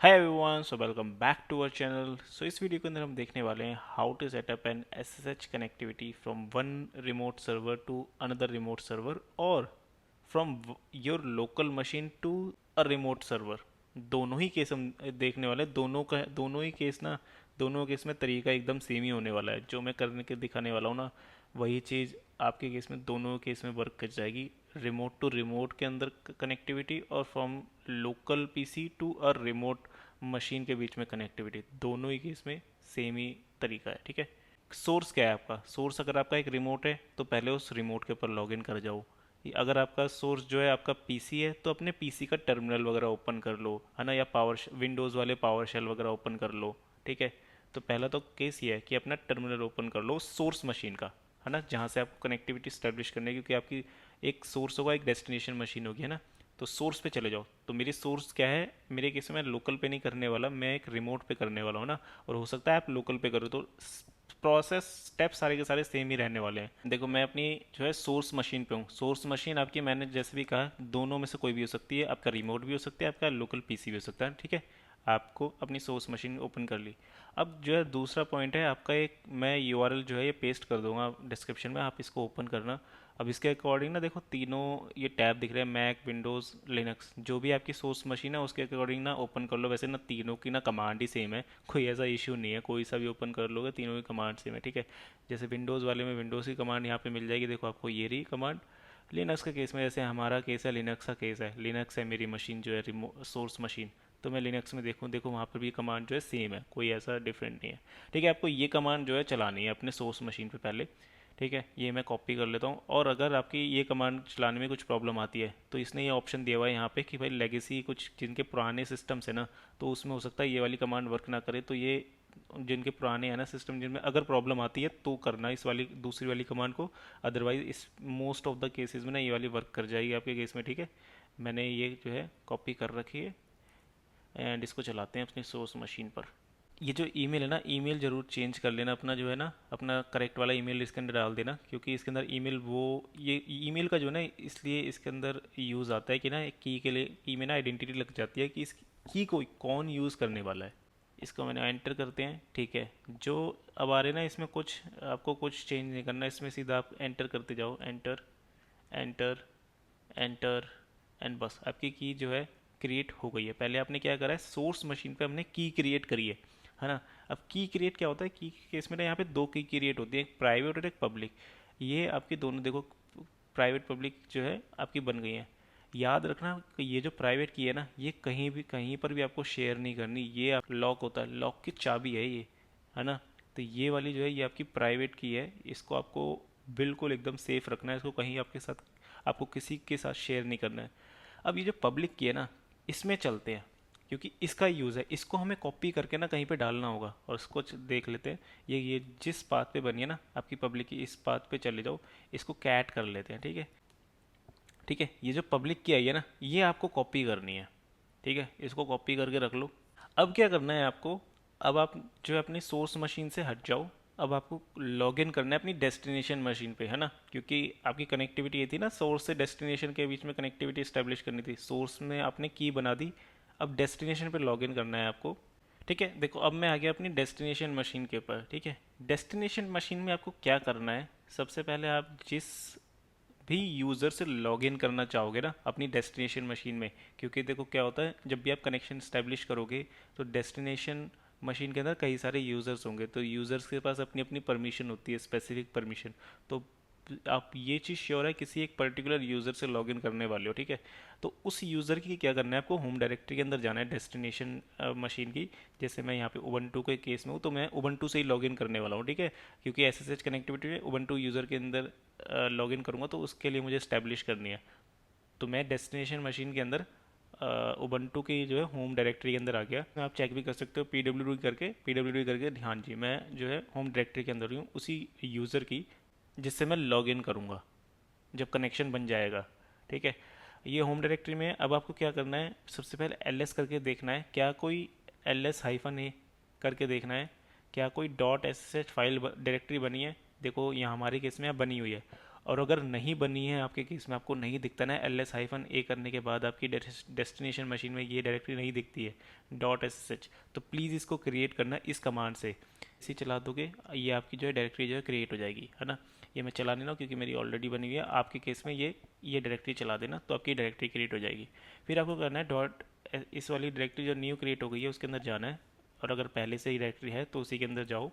Hi everyone, so welcome back to our channel. So इस video के अंदर हम देखने वाले हैं how to set up an SSH connectivity from one remote server to another remote server और from your local machine to a remote server. दोनों ही केस हम देखने वाले हैं। दोनों ही केस ना, दोनों केस में तरीका एकदम सेम ही होने वाला है। जो मैं करने के दिखाने वाला हूँ ना, वही चीज़ आपके केस में, दोनों केस में वर्क कर जाएगी। रिमोट टू रिमोट के अंदर कनेक्टिविटी और from local PC to a remote machine के बीच में कनेक्टिविटी, दोनों ही केस में सेम ही तरीका है। ठीक है। सोर्स क्या है आपका? सोर्स अगर आपका एक रिमोट है तो पहले उस रिमोट के ऊपर लॉगिन कर जाओ। अगर आपका सोर्स जो है आपका पीसी है तो अपने पीसी का टर्मिनल वगैरह ओपन कर लो, है ना, या पावर विंडोज़ वाले पावर शेल वगैरह ओपन कर लो। ठीक है। तो पहला तो केस ये है कि अपना टर्मिनल ओपन कर लो सोर्स मशीन का, है ना, जहाँ से आपको कनेक्टिविटी स्टैब्लिश करनी है, क्योंकि आपकी एक सोर्स होगा, एक डेस्टिनेशन मशीन होगी, है ना। तो सोर्स पे चले जाओ। तो मेरी सोर्स क्या है? मेरे केस में लोकल पे नहीं करने वाला, मैं एक रिमोट पे करने वाला हूँ ना। और हो सकता है आप लोकल पे करो, तो प्रोसेस स्टेप सारे के सारे सेम ही रहने वाले हैं। देखो, मैं अपनी जो है सोर्स मशीन पे हूँ। सोर्स मशीन आपकी, मैंने जैसे भी कहा, दोनों में से कोई भी हो सकती है। आपका रिमोट भी हो सकता है, आपका लोकल पीसी भी हो सकता है। ठीक है। आपको अपनी सोर्स मशीन ओपन कर ली। अब जो है दूसरा पॉइंट है आपका, एक मैं यूआरएल जो है ये पेस्ट कर दूंगा डिस्क्रिप्शन में, आप इसको ओपन करना। अब इसके अकॉर्डिंग ना, देखो तीनों ये टैब दिख रहे हैं, मैक, विंडोज़, लिनक्स, जो भी आपकी सोर्स मशीन है उसके अकॉर्डिंग ना ओपन कर लो। वैसे ना तीनों की ना कमांड ही सेम है, कोई ऐसा इशू नहीं है, कोई सा भी ओपन कर लोगे, तीनों की कमांड सेम है। ठीक है। जैसे विंडोज़ वाले में विंडोज़ की कमांड यहाँ पे मिल जाएगी, देखो आपको ये रही कमांड। लिनक्स के केस में, जैसे हमारा केस है, लिनक्स का केस है, लिनक्स है मेरी मशीन जो है सोर्स मशीन, तो मैं लिनक्स में देखूँ, देखो वहाँ पर भी कमांड जो है सेम है, कोई ऐसा डिफरेंट नहीं है। ठीक है। आपको ये कमांड जो है चलानी है अपने सोर्स मशीन पे पहले। ठीक है। ये मैं कॉपी कर लेता हूँ। और अगर आपकी ये कमांड चलाने में कुछ प्रॉब्लम आती है तो इसने ये ऑप्शन दिया हुआ है यहाँ पे कि भाई लेगेसी कुछ जिनके पुराने सिस्टम्स है ना, तो उसमें हो सकता है ये वाली कमांड वर्क ना करे। तो ये जिनके पुराने हैं ना सिस्टम, जिनमें अगर प्रॉब्लम आती है तो करना इस वाली दूसरी वाली कमांड को। अदरवाइज इस मोस्ट ऑफ द केसेस में ना ये वाली वर्क कर जाएगी आपके केस में। ठीक है। मैंने ये जो है कॉपी कर रखी है एंड इसको चलाते हैं अपनी सोर्स मशीन पर। ये जो ईमेल है ना, ईमेल ज़रूर चेंज कर लेना अपना, जो है ना, अपना करेक्ट वाला ईमेल इसके अंदर डाल देना, क्योंकि इसके अंदर ईमेल वो, ये ईमेल का जो है ना, इसलिए इसके अंदर यूज़ आता है कि ना की के लिए की में ना आइडेंटिटी लग जाती है कि इस की को कौन यूज़ करने वाला है। इसको मैंने एंटर करते हैं। ठीक है। जो अब आ रहे ना, इसमें कुछ आपको कुछ चेंज नहीं करना, इसमें सीधा आप एंटर करते जाओ, एंटर, एंटर, एंटर, एंड बस आपकी की जो है क्रिएट हो गई है। पहले आपने क्या करा है, सोर्स मशीन पे हमने की क्रिएट करी है ना। अब की क्रिएट क्या होता है, की के केस में ना यहाँ पे दो की क्रिएट होती है, एक प्राइवेट और एक पब्लिक। ये आपकी दोनों देखो, प्राइवेट पब्लिक जो है आपकी बन गई है। याद रखना कि ये जो प्राइवेट की है ना, ये कहीं पर भी आपको शेयर नहीं करनी। ये आप लॉक होता है, लॉक की चाबी है ये, है ना। तो ये वाली जो है ये आपकी प्राइवेट की है, इसको आपको बिल्कुल एकदम सेफ रखना है। इसको कहीं आपके साथ, आपको किसी के साथ शेयर नहीं करना है। अब ये जो पब्लिक की है ना, इसमें चलते हैं, क्योंकि इसका यूज़ है, इसको हमें कॉपी करके ना कहीं पे डालना होगा। और इसको देख लेते हैं। ये जिस पाथ पे बनी है ना आपकी पब्लिक की, इस पाथ पे चले जाओ, इसको कैट कर लेते हैं। ठीक है। ठीक है। ये जो पब्लिक की आई है ना, ये आपको कॉपी करनी है। ठीक है। इसको कॉपी करके रख लो। अब क्या करना है आपको, अब आप जो है अपनी सोर्स मशीन से हट जाओ। अब आपको लॉगिन करना है अपनी डेस्टिनेशन मशीन पे, है ना, क्योंकि आपकी कनेक्टिविटी ये थी ना, सोर्स से डेस्टिनेशन के बीच में कनेक्टिविटी इस्टेब्लिश करनी थी। सोर्स में आपने की बना दी, अब डेस्टिनेशन पे लॉगिन करना है आपको। ठीक है। देखो, अब मैं आ गया अपनी डेस्टिनेशन मशीन के ऊपर। ठीक है। डेस्टिनेशन मशीन में आपको क्या करना है, सबसे पहले आप जिस भी यूज़र से लॉगिन करना चाहोगे ना अपनी डेस्टिनेशन मशीन में, क्योंकि देखो क्या होता है, जब भी आप कनेक्शन स्टैब्लिश करोगे तो डेस्टिनेशन मशीन के अंदर कई सारे यूज़र्स होंगे, तो यूज़र्स के पास अपनी अपनी परमिशन होती है, स्पेसिफिक परमिशन। तो आप ये चीज़ श्योर है किसी एक पर्टिकुलर यूज़र से लॉगिन करने वाले हो। ठीक है। तो उस यूज़र की क्या करना है, आपको होम डायरेक्टरी के अंदर जाना है डेस्टिनेशन मशीन की। जैसे मैं यहाँ पे उबंटू के केस में हूँ, तो मैं उबंटू से ही लॉगिन करने वाला हूँ। ठीक है। क्योंकि एसएसएच कनेक्टिविटी में उबंटू यूज़र के अंदर लॉगिन करूँगा, तो उसके लिए मुझे इस्टेब्लिश करनी है। तो मैं डेस्टिनेशन मशीन के अंदर उबंटू की जो है होम डायरेक्टरी के अंदर आ गया। आप चेक भी कर सकते हो पी डब्ल्यू डी करके ध्यान जी, मैं जो है होम डायरेक्टरी के अंदर हूँ उसी यूज़र की, जिससे मैं लॉगिन करूँगा जब कनेक्शन बन जाएगा। ठीक है। ये होम डायरेक्टरी में अब आपको क्या करना है, सबसे पहले एल एस करके देखना है, क्या कोई एल एस हाइफन ए करके देखना है, क्या कोई dot S H file directory बनी है। देखो यहाँ हमारे केस में बनी हुई है। और अगर नहीं बनी है आपके केस में, आपको नहीं दिखता ना -a करने के बाद आपकी डेस्टिनेशन मशीन में ये डायरेक्टरी नहीं दिखती है .sh, तो प्लीज़ इसको क्रिएट करना इस कमांड से। इसी चला दोगे ये आपकी जो है डायरेक्टरी जो है क्रिएट हो जाएगी, है ना। ये मैं चला नहीं रहा हूँ क्योंकि मेरी ऑलरेडी बनी हुई है। आपके केस में ये डायरेक्टरी चला देना तो आपकी डायरेक्टरी क्रिएट हो जाएगी। फिर आपको करना है इस वाली डायरेक्टरी जो न्यू क्रिएट हो गई है उसके अंदर जाना है, और अगर पहले से ही डायरेक्टरी है तो उसी के अंदर जाओ,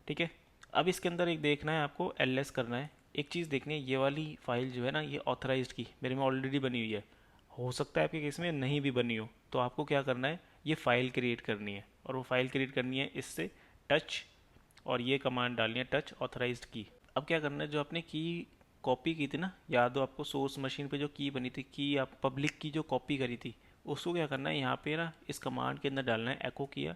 ठीक है। अब इसके अंदर एक देखना है आपको ls करना है। एक चीज़ देखनी है, ये वाली फाइल जो है ना ये ऑथराइज्ड की मेरे में ऑलरेडी बनी हुई है, हो सकता है आपके केस में नहीं भी बनी हो, तो आपको क्या करना है, ये फाइल क्रिएट करनी है। और वो फाइल क्रिएट करनी है इससे टच, और ये कमांड डालनी है टच ऑथराइज्ड की। अब क्या करना है, जो आपने की कॉपी की थी ना, याद हो आपको सोर्स मशीन पे जो की बनी थी, की आप पब्लिक की जो कॉपी करी थी, उसको क्या करना है यहाँ पे ना इस कमांड के अंदर डालना है एको किया,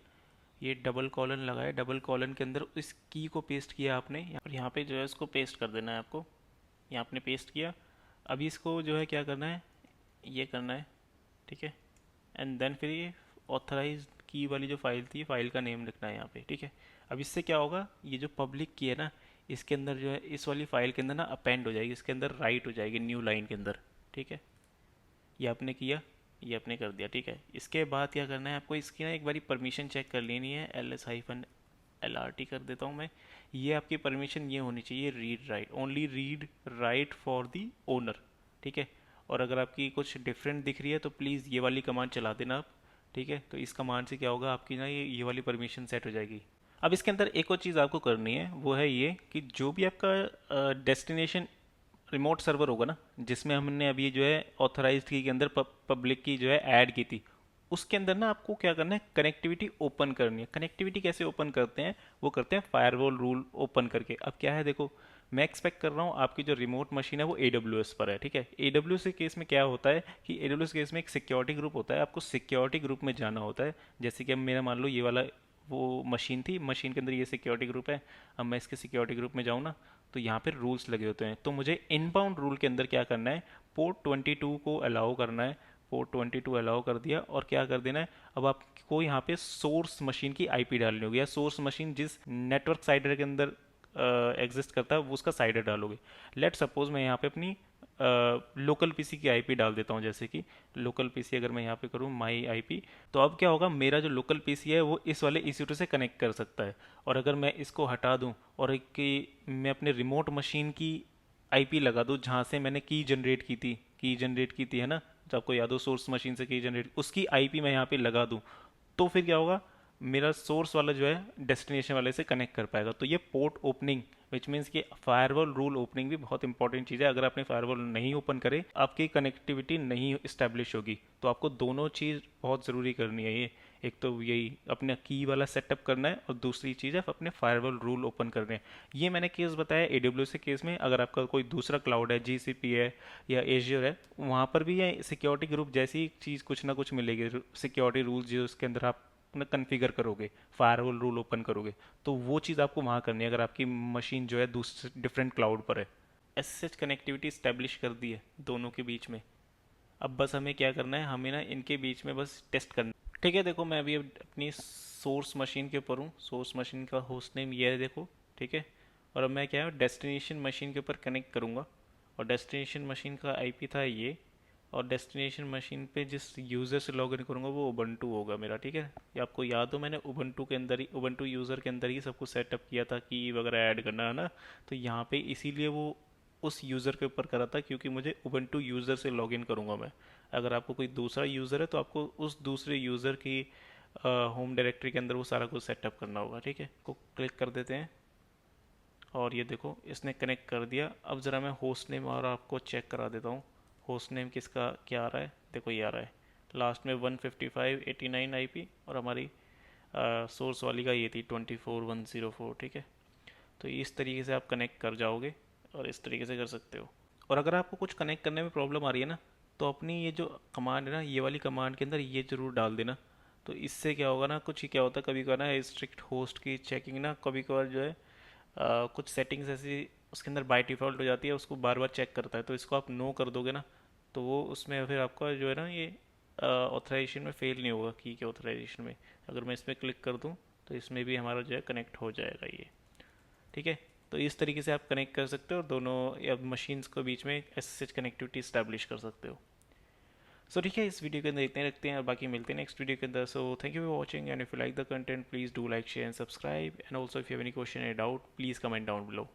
ये डबल कॉलन लगाए, डबल कॉलन के अंदर इस की को पेस्ट किया आपने, और यहाँ पे जो है इसको पेस्ट कर देना है आपको। यहाँ आपने पेस्ट किया। अभी इसको जो है क्या करना है, ये करना है, ठीक है। एंड देन फिर ये ऑथराइज की वाली जो फाइल थी, फाइल का नेम लिखना है यहाँ पे, ठीक है। अब इससे क्या होगा, ये जो पब्लिक की है ना, इसके अंदर जो है इस वाली फाइल के अंदर ना अपेंड हो जाएगी, इसके अंदर राइट हो जाएगी न्यू लाइन के अंदर, ठीक है। ये आपने किया, ये आपने कर दिया, ठीक है। इसके बाद क्या करना है आपको, इसकी ना एक बारी परमिशन चेक कर लेनी है, ls-lrt कर देता हूँ मैं। ये आपकी परमिशन ये होनी चाहिए read write, only read write for the owner, ठीक है। और अगर आपकी कुछ डिफरेंट दिख रही है तो प्लीज़ ये वाली कमांड चला देना आप, ठीक है। तो इस कमांड से क्या होगा, आपकी ना ये वाली परमिशन सेट हो जाएगी। अब इसके अंदर एक और चीज़ आपको करनी है, वो है ये कि जो भी आपका डेस्टिनेशन रिमोट सर्वर होगा ना, जिसमें हमने अभी जो है ऑथराइज्ड की के अंदर पब्लिक की जो है ऐड की थी, उसके अंदर ना आपको क्या करना है, कनेक्टिविटी ओपन करनी है। कनेक्टिविटी कैसे ओपन करते हैं, वो करते हैं फायरवॉल रूल ओपन करके। अब क्या है देखो, मैं एक्सपेक्ट कर रहा हूँ आपकी जो रिमोट मशीन है वो AWS पर है, ठीक है। AWS के केस में क्या होता है कि AWS के केस में एक सिक्योरिटी ग्रुप होता है, आपको सिक्योरिटी ग्रुप में जाना होता है। जैसे कि अब मेरा मान लो ये वाला वो मशीन थी, मशीन के अंदर ये सिक्योरिटी ग्रुप है। अब मैं इसके सिक्योरिटी ग्रुप में जाऊँ ना, तो यहाँ पे रूल्स लगे होते हैं, तो मुझे इनबाउंड रूल के अंदर क्या करना है, पोर्ट 22 को अलाउ करना है। पोर्ट 22 अलाउ कर दिया, और क्या कर देना है, अब आपको यहाँ पे सोर्स मशीन की IP डालनी होगी, या सोर्स मशीन जिस नेटवर्क साइडर के अंदर एग्जिस्ट करता है वो उसका साइडर डालोगे। लेट सपोज मैं यहाँ पे अपनी लोकल पीसी की IP डाल देता हूँ, जैसे कि लोकल पीसी अगर मैं यहाँ पे करूँ माई IP, तो अब क्या होगा, मेरा जो लोकल पीसी है वो इस वाले EC2 से कनेक्ट कर सकता है। और अगर मैं इसको हटा दूँ और एक कि मैं अपने रिमोट मशीन की IP लगा दूँ, जहाँ से मैंने की जनरेट की थी, है ना, जो आपको याद हो सोर्स मशीन से की जनरेट, उसकी IP मैं यहाँ पे लगा दूँ, तो फिर क्या होगा, मेरा सोर्स वाला जो है डेस्टिनेशन वाले से कनेक्ट कर पाएगा। तो ये पोर्ट ओपनिंग विच मीन्स कि फायरवॉल रूल ओपनिंग भी बहुत इंपॉर्टेंट चीज़ है। अगर आपने फायरवॉल नहीं ओपन करे, आपकी कनेक्टिविटी नहीं इस्टेब्लिश होगी। तो आपको दोनों चीज़ बहुत ज़रूरी करनी है। ये एक तो यही अपने की वाला सेटअप करना है, और दूसरी चीज़ है अपने फायरवॉल रूल ओपन करने हैं। ये मैंने केस बताया AWS के केस में। अगर आपका कोई दूसरा क्लाउड है, GCP है या एजियर है, वहाँ पर भी ये सिक्योरिटी ग्रुप जैसी चीज़ कुछ ना कुछ मिलेगी, सिक्योरिटी रूल्स जो उसके अंदर आप कन्फिगर करोगे, फायरवॉल रूल ओपन करोगे, तो वो चीज़ आपको वहाँ करनी है अगर आपकी मशीन जो है दूसरे डिफरेंट क्लाउड पर है। SSH कनेक्टिविटी इस्टेब्लिश कर दी है दोनों के बीच में। अब बस हमें क्या करना है, हमें ना इनके बीच में बस टेस्ट करना, ठीक है। देखो मैं अभी अपनी सोर्स मशीन के ऊपर हूँ, सोर्स मशीन का होस्ट नेम ये है देखो, ठीक है। और अब मैं क्या है डेस्टिनेशन मशीन के ऊपर कनेक्ट करूँगा, और डेस्टिनेशन मशीन का IP था ये, और डेस्टिनेशन मशीन पे जिस यूज़र से लॉगिन करूँगा वो उबंटू होगा मेरा, ठीक है। ये आपको याद हो मैंने उबंटू के अंदर ही, उबंटू यूज़र के अंदर ही सब कुछ सेटअप किया था कि वगैरह ऐड करना, है ना। तो यहाँ पे इसीलिए वो उस यूज़र के ऊपर करा था क्योंकि मुझे उबंटू यूज़र से लॉगिन करूँगा मैं। अगर आपको कोई दूसरा यूज़र है तो आपको उस दूसरे यूज़र की होम डायरेक्टरी के अंदर वो सारा कुछ सेटअप करना होगा, ठीक है। को क्लिक कर देते हैं, और ये देखो इसने कनेक्ट कर दिया। अब ज़रा मैं होस्ट नेम और आपको चेक करा देता हूँ, होस्ट नेम किसका क्या आ रहा है। देखो ये आ रहा है लास्ट में 155.89 IP, और हमारी सोर्स वाली का ये थी 24.104, ठीक है। तो इस तरीके से आप कनेक्ट कर जाओगे, और इस तरीके से कर सकते हो। और अगर आपको कुछ कनेक्ट करने में प्रॉब्लम आ रही है ना, तो अपनी ये जो कमांड है ना, ये वाली कमांड के अंदर ये ज़रूर डाल देना। तो इससे क्या होगा ना, कुछ ही क्या होता है कभी कभार ना स्ट्रिक्ट होस्ट की चेकिंग ना, कभी कभार जो है कुछ सेटिंग्स ऐसी उसके अंदर बाय डिफ़ॉल्ट हो जाती है, उसको बार बार चेक करता है। तो इसको आप नो कर दोगे ना, तो वो उसमें फिर आपका जो है ना ये ऑथराइजेशन में फेल नहीं होगा, की के ऑथराइजेशन में। अगर मैं इसमें क्लिक कर दूँ तो इसमें भी हमारा जो है कनेक्ट हो जाएगा ये, ठीक है। तो इस तरीके से आप कनेक्ट कर सकते हो और दोनों मशीन्स को बीच में SSH कनेक्टिविटी स्टैब्लिश कर सकते हो। सो ठीक है, इस वीडियो के अंदर इतने रखते हैं और बाकी मिलते हैं नेक्स्ट वीडियो के अंदर। So thank you for watching, and if you like the content please do like share and subscribe, and also if you have any question and doubt please comment down below.